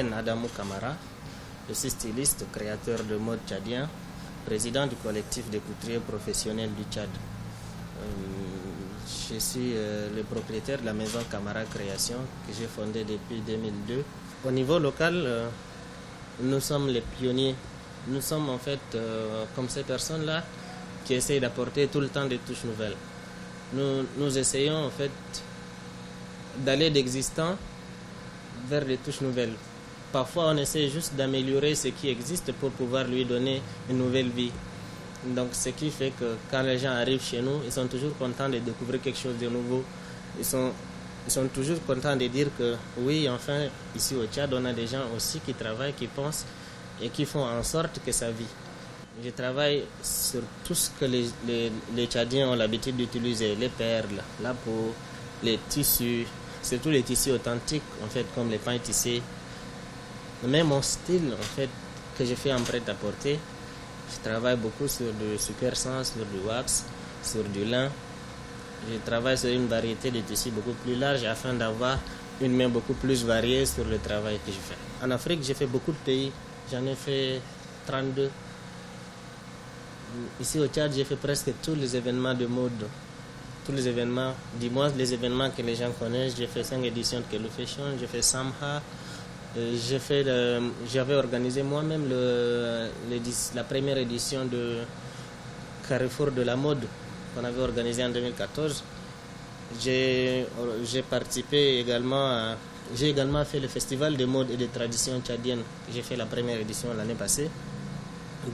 Hussein Adamou Kamara. Je suis styliste, créateur de mode tchadien, président du collectif des couturiers professionnels du Tchad. Je suis le propriétaire de la maison Kamara Création que j'ai fondée depuis 2002. Au niveau local, nous sommes les pionniers. Nous sommes en fait comme ces personnes-là qui essayent d'apporter tout le temps des touches nouvelles. Nous essayons en fait d'aller d'existant vers des touches nouvelles. Parfois, on essaie juste d'améliorer ce qui existe pour pouvoir lui donner une nouvelle vie. Donc, ce qui fait que quand les gens arrivent chez nous, ils sont toujours contents de découvrir quelque chose de nouveau. Ils sont toujours contents de dire que oui, enfin, ici au Tchad, on a des gens aussi qui travaillent, qui pensent et qui font en sorte que ça vit. Je travaille sur tout ce que les Tchadiens ont l'habitude d'utiliser, les perles, la peau, les tissus, surtout les tissus authentiques, en fait, comme les pains tissés. Mais mon style, en fait, que je fais en prêt-à-porter, je travaille beaucoup sur du super 100, sur du wax, sur du lin. Je travaille sur une variété de tissus beaucoup plus large afin d'avoir une main beaucoup plus variée sur le travail que je fais. En Afrique, j'ai fait beaucoup de pays. J'en ai fait 32. Ici au Tchad, j'ai fait presque tous les événements de mode. Tous les événements, dis-moi les événements que les gens connaissent. J'ai fait 5 éditions de Kelo Fashion, j'ai fait Samha. J'avais organisé moi-même la première édition de Carrefour de la mode qu'on avait organisé en 2014. J'ai participé également j'ai également fait le festival de mode et de tradition tchadienne. J'ai fait la première édition l'année passée.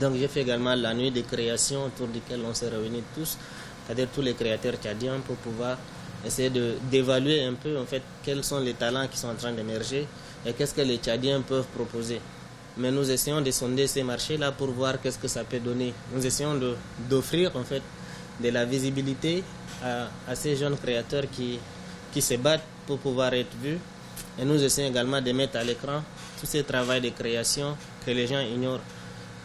Donc j'ai fait également la nuit de création autour duquel on s'est réunis tous, c'est-à-dire tous les créateurs tchadiens pour pouvoir essayer d'évaluer un peu en fait quels sont les talents qui sont en train d'émerger et qu'est-ce que les Tchadiens peuvent proposer. Mais nous essayons de sonder ces marchés-là pour voir qu'est-ce que ça peut donner. Nous essayons d'offrir en fait de la visibilité à ces jeunes créateurs qui se battent pour pouvoir être vus. Et nous essayons également de mettre à l'écran tous ces travaux de création que les gens ignorent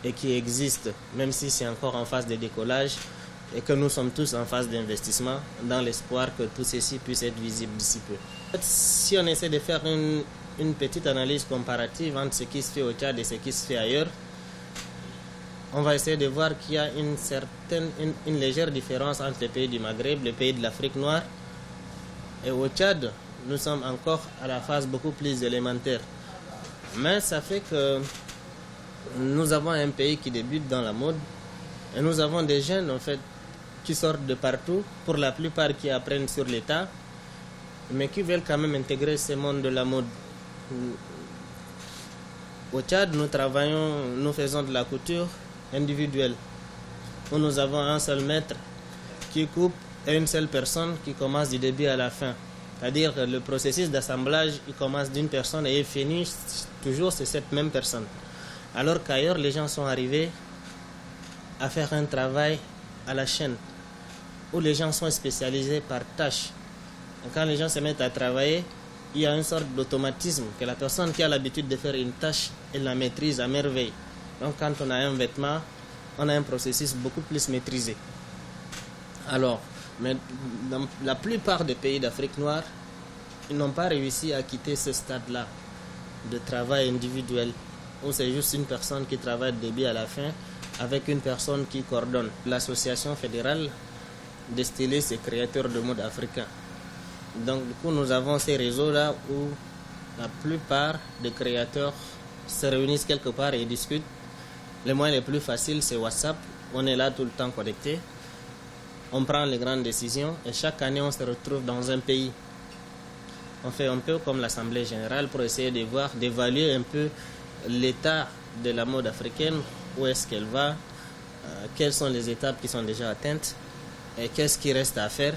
et qui existent, même si c'est encore en phase de décollage et que nous sommes tous en phase d'investissement dans l'espoir que tout ceci puisse être visible d'ici peu. Si on essaie de faire une petite analyse comparative entre ce qui se fait au Tchad et ce qui se fait ailleurs, on va essayer de voir qu'il y a une légère différence entre les pays du Maghreb, les pays de l'Afrique noire. Et au Tchad, nous sommes encore à la phase beaucoup plus élémentaire. Mais ça fait que nous avons un pays qui débute dans la mode et nous avons des jeunes en fait qui sortent de partout, pour la plupart qui apprennent sur l'État, mais qui veulent quand même intégrer ce monde de la mode. Au Tchad, nous faisons de la couture individuelle, où nous avons un seul maître qui coupe et une seule personne qui commence du début à la fin. C'est-à-dire que le processus d'assemblage, il commence d'une personne et il finit toujours c'est cette même personne. Alors qu'ailleurs, les gens sont arrivés à faire un travail à la chaîne, où les gens sont spécialisés par tâche. Et quand les gens se mettent à travailler, il y a une sorte d'automatisme, que la personne qui a l'habitude de faire une tâche, elle la maîtrise à merveille. Donc quand on a un vêtement, on a un processus beaucoup plus maîtrisé. Alors, mais dans la plupart des pays d'Afrique noire, ils n'ont pas réussi à quitter ce stade-là de travail individuel, où c'est juste une personne qui travaille du début à la fin, avec une personne qui coordonne. L'Association fédérale des stylistes et créateurs de mode africains. Donc du coup, nous avons ces réseaux-là où la plupart des créateurs se réunissent quelque part et discutent. Le moyen le plus facile, c'est WhatsApp. On est là tout le temps connecté. On prend les grandes décisions et chaque année, on se retrouve dans un pays. On fait un peu comme l'Assemblée générale pour essayer de voir, d'évaluer un peu l'état de la mode africaine, où est-ce qu'elle va, quelles sont les étapes qui sont déjà atteintes et qu'est-ce qui reste à faire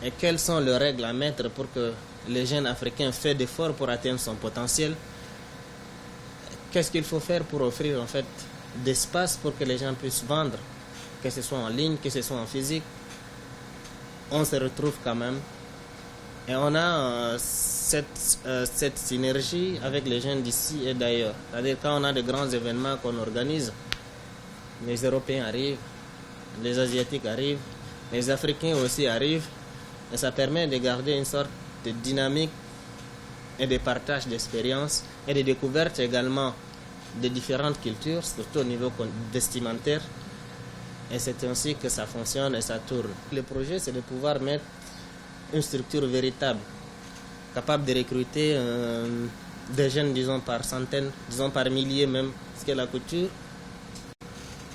et quelles sont les règles à mettre pour que les jeunes africains fassent d'efforts pour atteindre son potentiel. Qu'est-ce qu'il faut faire pour offrir en fait d'espace pour que les gens puissent vendre, que ce soit en ligne, que ce soit en physique. On se retrouve quand même et on a cette synergie avec les jeunes d'ici et d'ailleurs. C'est-à-dire quand on a de grands événements qu'on organise, les Européens arrivent, les Asiatiques arrivent, les Africains aussi arrivent, et ça permet de garder une sorte de dynamique et des partages d'expériences et des découvertes également de différentes cultures, surtout au niveau vestimentaire. Et c'est ainsi que ça fonctionne et ça tourne. Le projet, c'est de pouvoir mettre une structure véritable, capable de recruter des jeunes, disons par centaines, disons par milliers même, parce que la couture,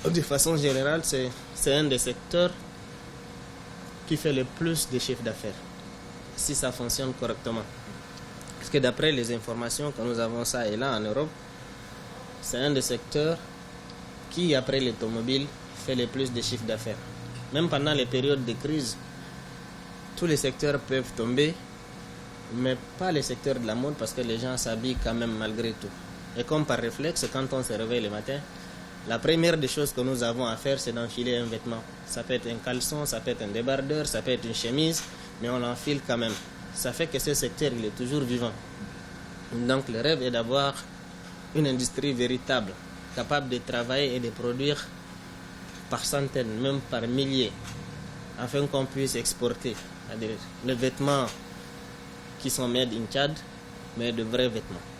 de façon générale, c'est un des secteurs qui fait le plus de chiffre d'affaires, si ça fonctionne correctement. Parce que d'après les informations que nous avons ça et là en Europe, c'est un des secteurs qui, après l'automobile, fait le plus de chiffre d'affaires. Même pendant les périodes de crise, tous les secteurs peuvent tomber, mais pas les secteurs de la mode parce que les gens s'habillent quand même malgré tout. Et comme par réflexe, quand on se réveille le matin, la première des choses que nous avons à faire, c'est d'enfiler un vêtement. Ça peut être un caleçon, ça peut être un débardeur, ça peut être une chemise, mais on l'enfile quand même. Ça fait que ce secteur, il est toujours vivant. Donc le rêve est d'avoir une industrie véritable, capable de travailler et de produire par centaines, même par milliers, afin qu'on puisse exporter, c'est-à-dire les vêtements qui sont made in Tchad, mais de vrais vêtements.